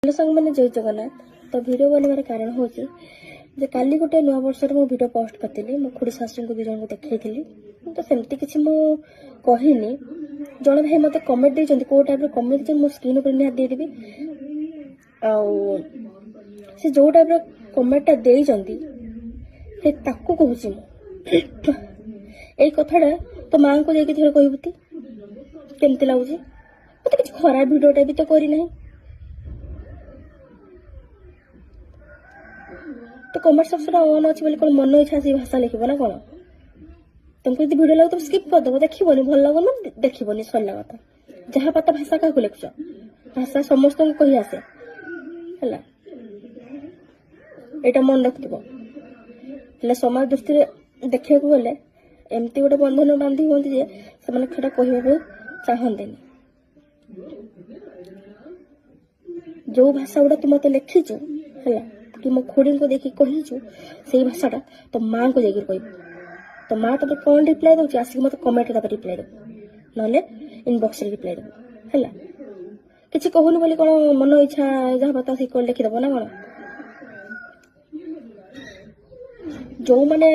Hello सांग मैंने जय जगन्नाथ। तो वीडियो बनवार कारण हूँ जे काली गोटे नुआ वर्ष मो वीडियो पोस्ट करी मो खुड़ी शाशु को 2 जन को देखी तो सेमती किसी मु कहनी जड़े भाई मत कमेंट देते कौ टाइप कमेंट मो स्क्रीन पर निहात देदेवी से जो टाइप कमेंटा देते कहूँ यही कथाटा तो माँ को जाकि थे कहबुती केमती लगुच मत कि खराब भिडटा भी तो करना तो कमेंट सेक्शन ऑन अच्छी बोली कौन मन इच्छा से भाषा लिखब ना कौन तुमको यदि भिडियो लगे तुम स्किप करदेव देखनी भल लगन देखनी सरला कथा जहाँ पाता भाषा क्या लिखुच भाषा समस्त को कही आसे है यहाँ मन रखिए समाज दृष्टि देखा गले एमती गोटे बंधन बांधी हमें जे से कहवाई चाहते जो भाषा गुड़ा तुम मत लिखीचु है कि मो खुड़ी को देखिए कहीचु से भाषाटा तो माँ को जाकर कह तो माँ तब कौन रिप्लाई दूसरी आसिक मत कमेंट रिप्लाई देव ना इनबॉक्स रिप्लाई देव है किसी कहूनी बोली कौन मन इच्छा जहाँ बात से लिखिदेव ना कौन जो मैंने